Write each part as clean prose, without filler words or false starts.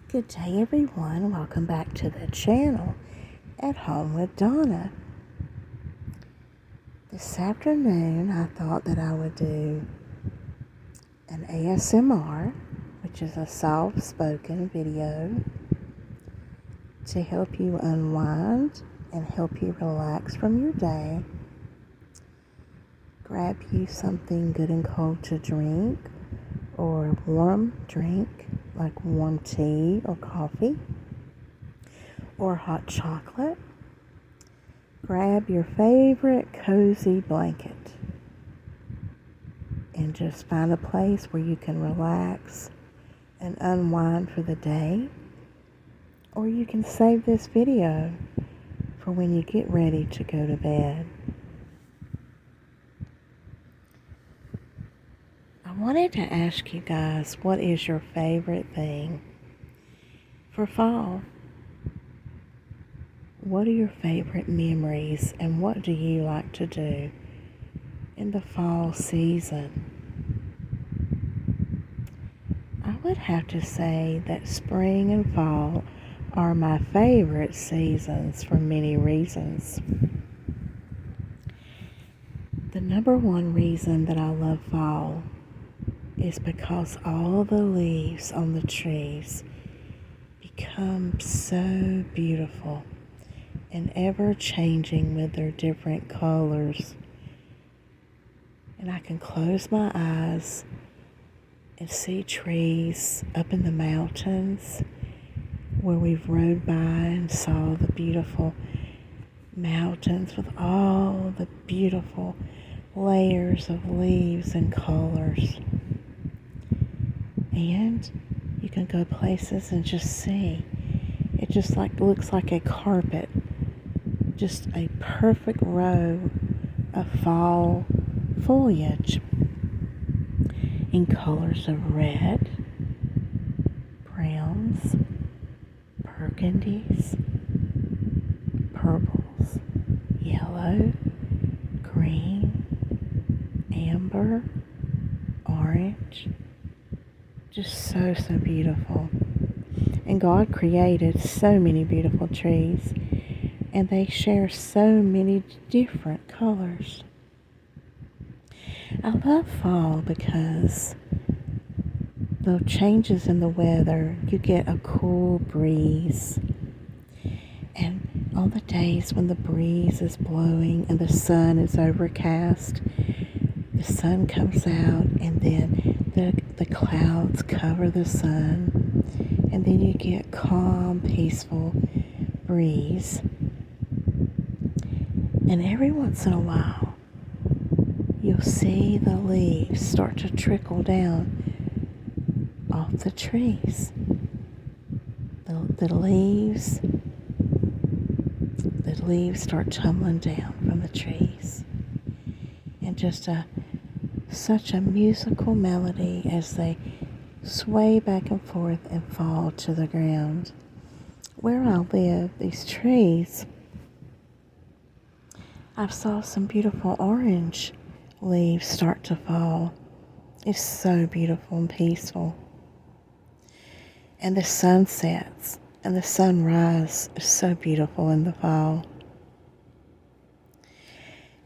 Good day, everyone. Welcome back to the channel at Home with Donna. This afternoon, I thought that I would do an ASMR, which is a soft-spoken video to help you unwind and help you relax from your day. Grab you something good and cold to drink, or a warm drink like warm tea or coffee, or hot chocolate. Grab your favorite cozy blanket and just find a place where you can relax and unwind for the day. Or you can save this video for when you get ready to go to bed. I wanted to ask you guys, what is your favorite thing for fall? What are your favorite memories, and what do you like to do in the fall season? I would have to say that spring and fall are my favorite seasons for many reasons. The number one reason that I love fall is because all the leaves on the trees become so beautiful and ever changing with their different colors. And I can close my eyes and see trees up in the mountains where we've rode by and saw the beautiful mountains with all the beautiful layers of leaves and colors. And you can go places and just see. It just looks like a carpet, just a perfect row of fall foliage in colors of red, browns, burgundies, purples, yellow, green, amber, orange. Just so beautiful. And God created so many beautiful trees, and they share so many different colors. I love fall because the changes in the weather, you get a cool breeze. And on the days when the breeze is blowing and the sun is overcast, the sun comes out, and then the clouds cover the sun, and then you get calm, peaceful breeze. And every once in a while, you'll see the leaves start to trickle down off the trees. The leaves start tumbling down from the trees. And just such a musical melody as they sway back and forth and fall to the ground. Where I live, these trees, I saw some beautiful orange leaves start to fall. It's so beautiful and peaceful. And the sunsets and the sunrise is so beautiful in the fall.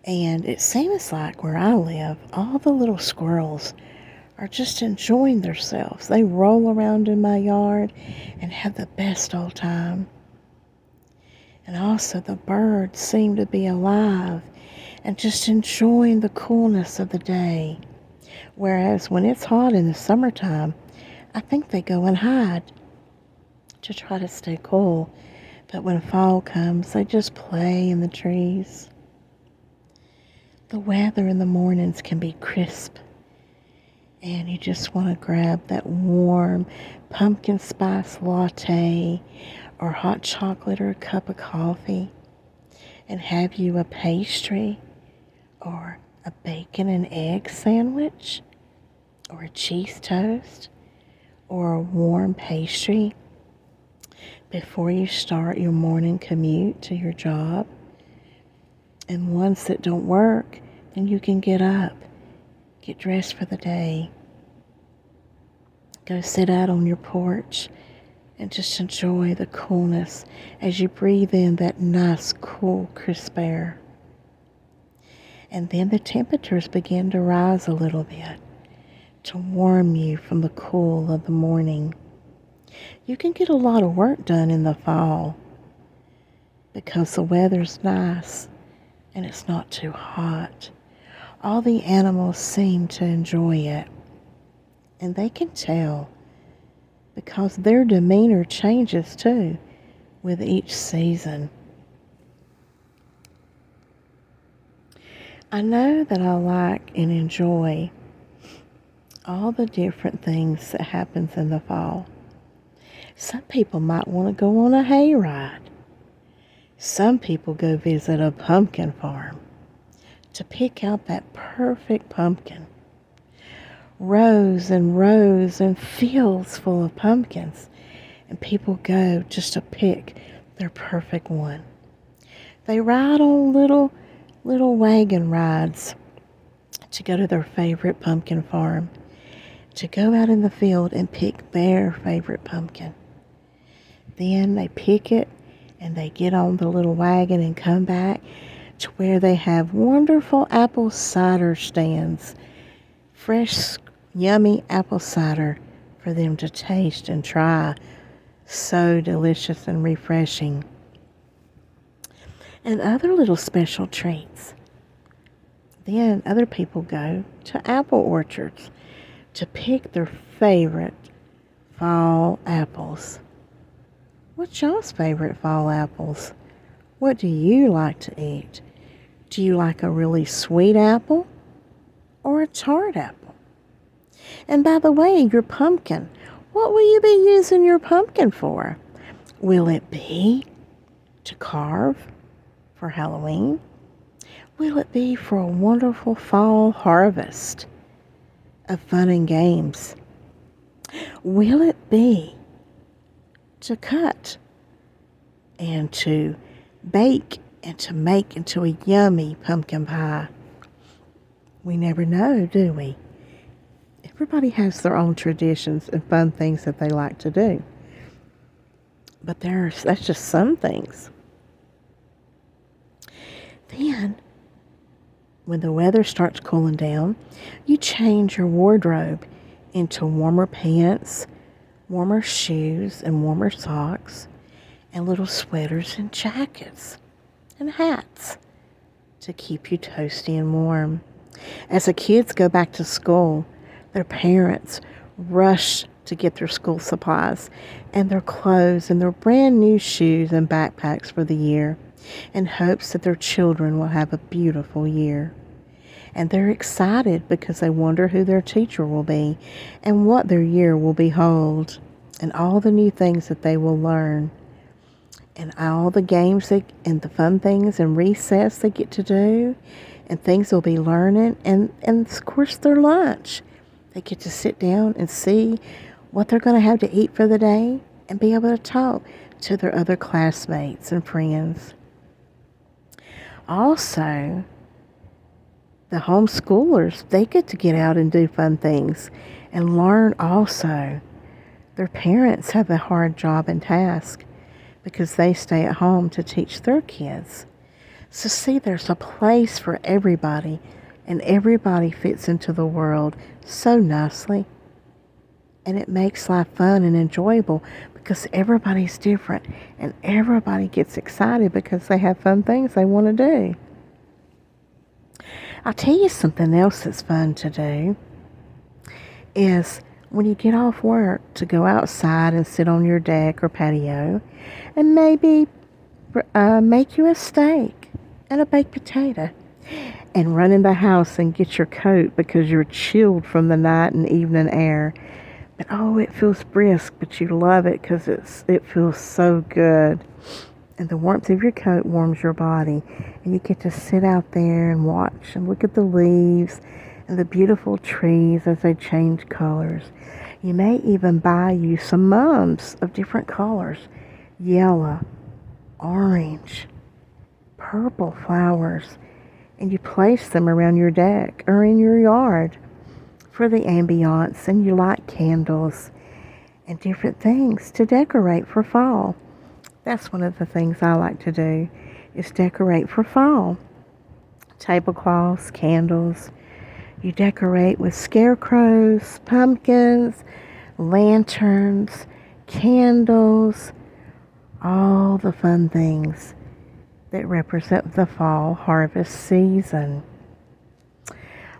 And it seems like where I live, all the little squirrels are just enjoying themselves. They roll around in my yard and have the best old time. And also the birds seem to be alive and just enjoying the coolness of the day. Whereas when it's hot in the summertime, I think they go and hide to try to stay cool. But when fall comes, they just play in the trees. The weather in the mornings can be crisp, and you just want to grab that warm pumpkin spice latte or hot chocolate or a cup of coffee and have you a pastry or a bacon and egg sandwich or a cheese toast or a warm pastry before you start your morning commute to your job. And once it don't work, then you can get up, get dressed for the day, go sit out on your porch and just enjoy the coolness as you breathe in that nice, cool, crisp air. And then the temperatures begin to rise a little bit to warm you from the cool of the morning. You can get a lot of work done in the fall because the weather's nice and it's not too hot. All the animals seem to enjoy it, and they can tell because their demeanor changes too with each season. I know that I like and enjoy all the different things that happens in the fall. Some people might want to go on a hayride. Some people go visit a pumpkin farm to pick out that perfect pumpkin. Rows and rows and fields full of pumpkins, and people go just to pick their perfect one. They ride on little wagon rides to go to their favorite pumpkin farm, to go out in the field and pick their favorite pumpkin. Then they pick it and they get on the little wagon and come back to where they have wonderful apple cider stands, fresh, yummy apple cider for them to taste and try. So delicious and refreshing. And other little special treats. Then other people go to apple orchards to pick their favorite fall apples. What's y'all's favorite fall apples? What do you like to eat? Do you like a really sweet apple or a tart apple? And by the way, your pumpkin, what will you be using your pumpkin for? Will it be to carve for Halloween? Will it be for a wonderful fall harvest of fun and games? Will it be to cut and to bake and to make into a yummy pumpkin pie? We never know, do we? Everybody has their own traditions and fun things that they like to do. But that's just some things. Then, when the weather starts cooling down, you change your wardrobe into warmer pants, warmer shoes, and warmer socks, and little sweaters and jackets and hats to keep you toasty and warm. As the kids go back to school, their parents rush to get their school supplies and their clothes and their brand new shoes and backpacks for the year in hopes that their children will have a beautiful year. And they're excited because they wonder who their teacher will be and what their year will behold and all the new things that they will learn and all the games and the fun things and recess they get to do and things they'll be learning and of course their lunch. They get to sit down and see what they're going to have to eat for the day and be able to talk to their other classmates and friends. Also, the homeschoolers, they get to get out and do fun things and learn also. Their parents have a hard job and task because they stay at home to teach their kids. So see, there's a place for everybody, and everybody fits into the world so nicely. And it makes life fun and enjoyable because everybody's different and everybody gets excited because they have fun things they want to do. I'll tell you something else that's fun to do is when you get off work to go outside and sit on your deck or patio and maybe make you a steak and a baked potato and run in the house and get your coat because you're chilled from the night and evening air. But oh, it feels brisk, but you love it because it feels so good. And the warmth of your coat warms your body. And you get to sit out there and watch and look at the leaves and the beautiful trees as they change colors. You may even buy you some mums of different colors. Yellow, orange, purple flowers. And you place them around your deck or in your yard for the ambiance, and you light candles. and different things to decorate for fall. That's one of the things I like to do is decorate for fall. Tablecloths, candles. You decorate with scarecrows, pumpkins, lanterns, candles, all the fun things that represent the fall harvest season.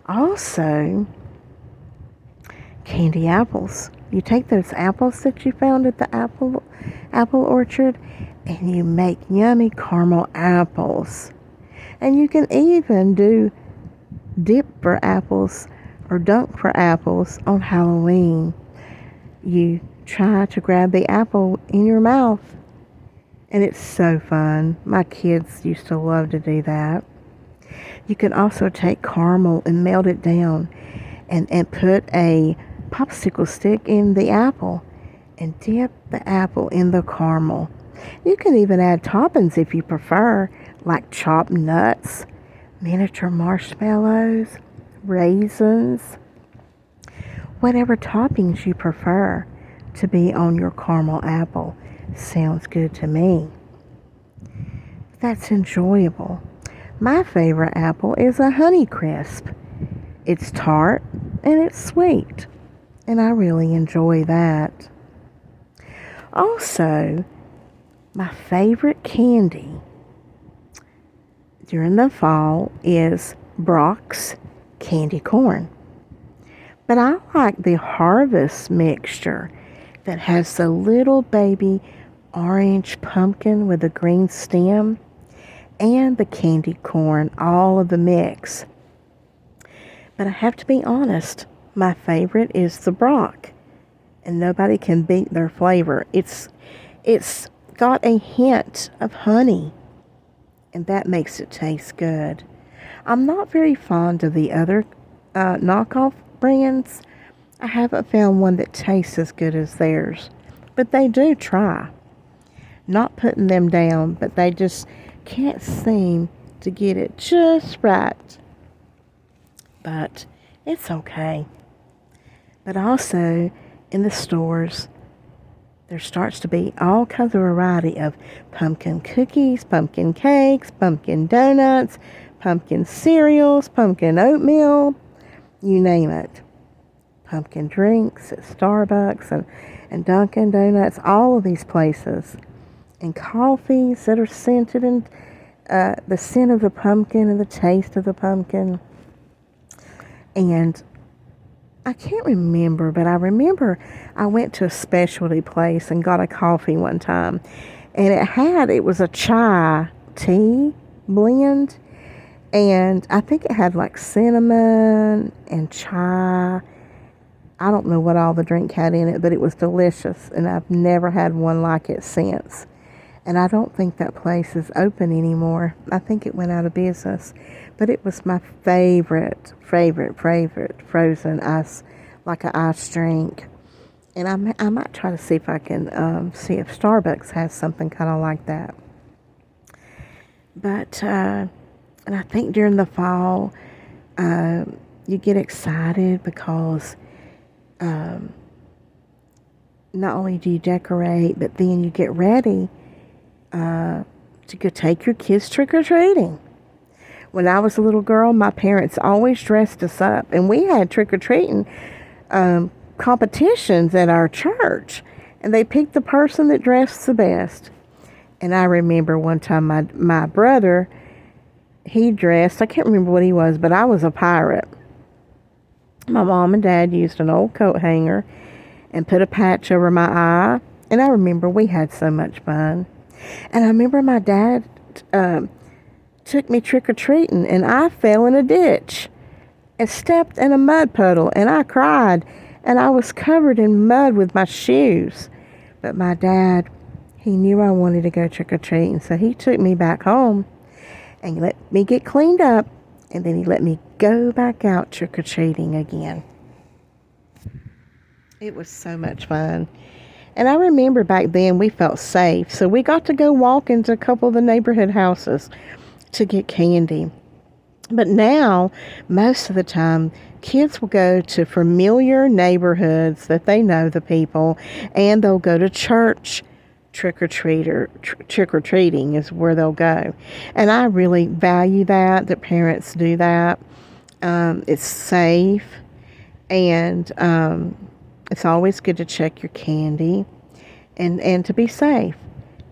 Also, candy apples. You take those apples that you found at the apple orchard and you make yummy caramel apples. And you can even do dip for apples or dunk for apples on Halloween. You try to grab the apple in your mouth, and it's so fun. My kids used to love to do that. You can also take caramel and melt it down and put a popsicle stick in the apple and dip the apple in the caramel. You can even add toppings if you prefer, like chopped nuts, miniature marshmallows, raisins, whatever toppings you prefer to be on your caramel apple. Sounds good to me. That's enjoyable. My favorite apple is a Honeycrisp. It's tart and it's sweet, and I really enjoy that. Also, my favorite candy during the fall is Brock's candy corn. But I like the harvest mixture that has the little baby orange pumpkin with a green stem and the candy corn, all of the mix. But I have to be honest, my favorite is the Brock, and nobody can beat their flavor. It's got a hint of honey, and that makes it taste good. I'm not very fond of the other knockoff brands. I haven't found one that tastes as good as theirs, but they do try. Not putting them down, but they just can't seem to get it just right. But it's okay. But also, in the stores, there starts to be all kinds of variety of pumpkin cookies, pumpkin cakes, pumpkin donuts, pumpkin cereals, pumpkin oatmeal, you name it. Pumpkin drinks at Starbucks and Dunkin' Donuts, all of these places. And coffees that are scented in the scent of the pumpkin and the taste of the pumpkin. And I can't remember, but I remember I went to a specialty place and got a coffee one time. And it was a chai tea blend. And I think it had like cinnamon and chai. I don't know what all the drink had in it, but it was delicious. And I've never had one like it since. And I don't think that place is open anymore. I think it went out of business. But it was my favorite frozen ice, like an ice drink. And I might try to see if I can see if Starbucks has something kind of like that. But, and I think during the fall, you get excited because not only do you decorate, but then you get ready to go take your kids trick-or-treating. When I was a little girl, my parents always dressed us up, and we had trick-or-treating competitions at our church, and they picked the person that dressed the best. And I remember one time my brother, he dressed, I can't remember what he was, but I was a pirate. My mom and dad used an old coat hanger and put a patch over my eye, and I remember we had so much fun. And I remember my dad took me trick-or-treating, and I fell in a ditch and stepped in a mud puddle, and I cried, and I was covered in mud with my shoes. But my dad, he knew I wanted to go trick-or-treating, so he took me back home and let me get cleaned up, and then he let me go back out trick-or-treating again. It was so much fun. And I remember back then we felt safe, so we got to go walk into a couple of the neighborhood houses to get candy. But now, most of the time, kids will go to familiar neighborhoods that they know the people, and they'll go to church trick or treating is where they'll go. And I really value that parents do that. It's safe, and it's always good to check your candy and to be safe.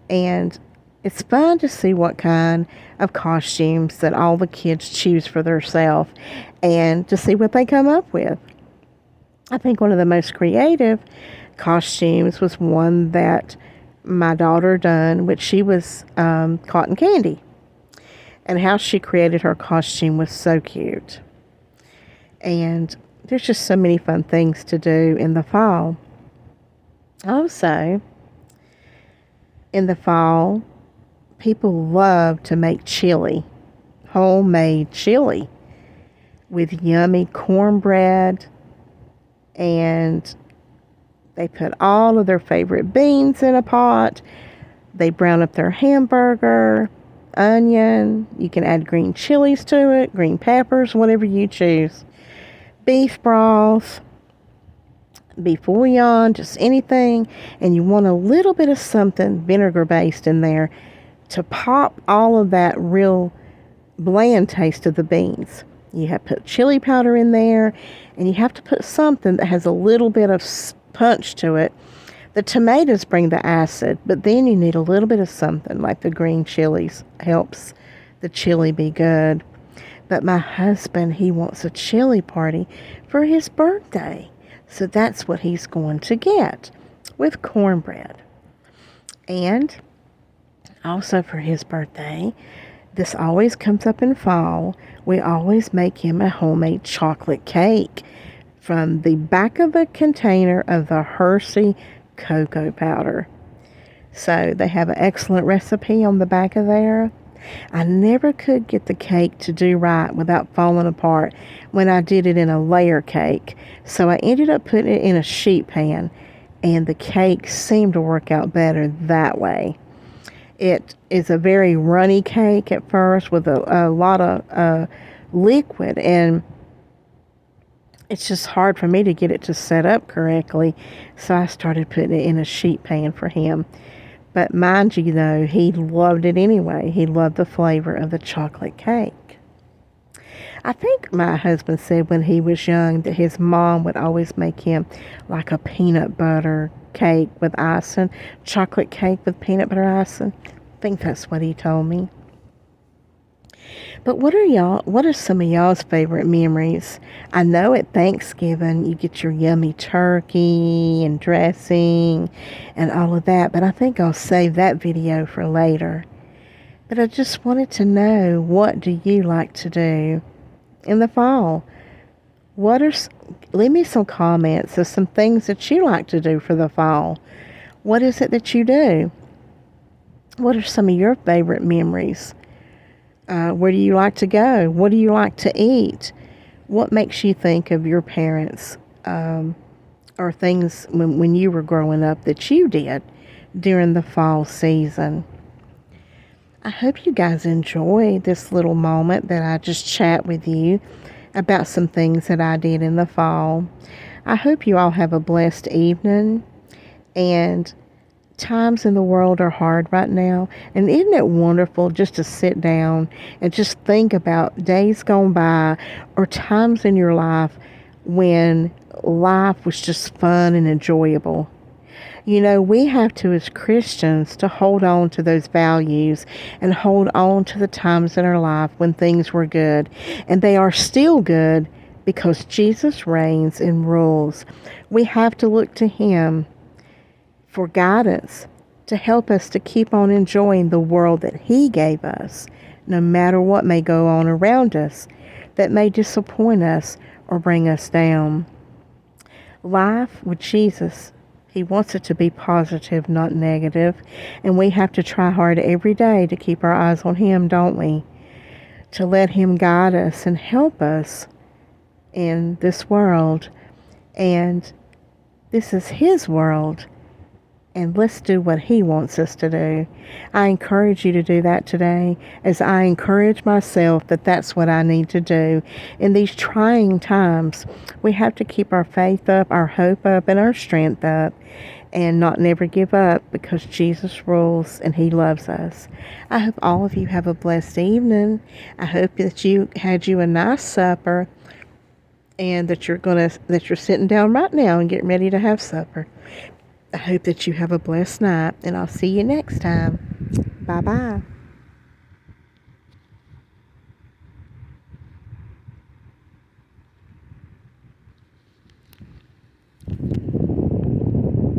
And it's fun to see what kind of costumes that all the kids choose for themselves and to see what they come up with. I think one of the most creative costumes was one that my daughter done, which she was cotton candy. And how she created her costume was so cute. And there's just so many fun things to do in the fall. Also, in the fall, people love to make chili, homemade chili with yummy cornbread, and they put all of their favorite beans in a pot. They brown up their hamburger, onion. You can add green chilies to it, green peppers, whatever you choose. Beef broth, beef bouillon, just anything. And you want a little bit of something vinegar based in there to pop all of that real bland taste of the beans. You have to put chili powder in there, and you have to put something that has a little bit of punch to it. The tomatoes bring the acid, but then you need a little bit of something like the green chilies helps the chili be good. But my husband, he wants a chili party for his birthday. So that's what he's going to get with cornbread. And also for his birthday, this always comes up in fall, we always make him a homemade chocolate cake from the back of the container of the Hershey cocoa powder. So they have an excellent recipe on the back of there. I never could get the cake to do right without falling apart when I did it in a layer cake. So I ended up putting it in a sheet pan, and the cake seemed to work out better that way. It is a very runny cake at first with a lot of liquid, and it's just hard for me to get it to set up correctly. So I started putting it in a sheet pan for him. But mind you, though, he loved it anyway. He loved the flavor of the chocolate cake. I think my husband said when he was young that his mom would always make him like a peanut butter cake with icing, chocolate cake with peanut butter icing. I think that's what he told me. But what are some of y'all's favorite memories? I know at Thanksgiving you get your yummy turkey and dressing and all of that, but I think I'll save that video for later. But I just wanted to know, what do you like to do in the fall? Leave me some comments of some things that you like to do for the fall. What is it that you do? What are some of your favorite memories? Where do you like to go? What do you like to eat? What makes you think of your parents or things when you were growing up that you did during the fall season? I hope you guys enjoy this little moment that I just chat with you about some things that I did in the fall. I hope you all have a blessed evening, and times in the world are hard right now, and isn't it wonderful just to sit down and just think about days gone by or times in your life when life was just fun and enjoyable. You know, we have to, as Christians, to hold on to those values and hold on to the times in our life when things were good, and they are still good because Jesus reigns and rules. We have to look to Him for guidance to help us to keep on enjoying the world that He gave us, no matter what may go on around us that may disappoint us or bring us down. Life with Jesus, He wants it to be positive, not negative, and we have to try hard every day to keep our eyes on Him, don't we? To let Him guide us and help us in this world. And this is His world. and let's do what He wants us to do. I encourage you to do that today, as I encourage myself that that's what I need to do. In these trying times, we have to keep our faith up, our hope up, and our strength up, and not never give up, because Jesus rules and He loves us. I hope all of you have a blessed evening. I hope that you had you a nice supper, and that you're sitting down right now and getting ready to have supper. I hope that you have a blessed night, and I'll see you next time. Bye bye.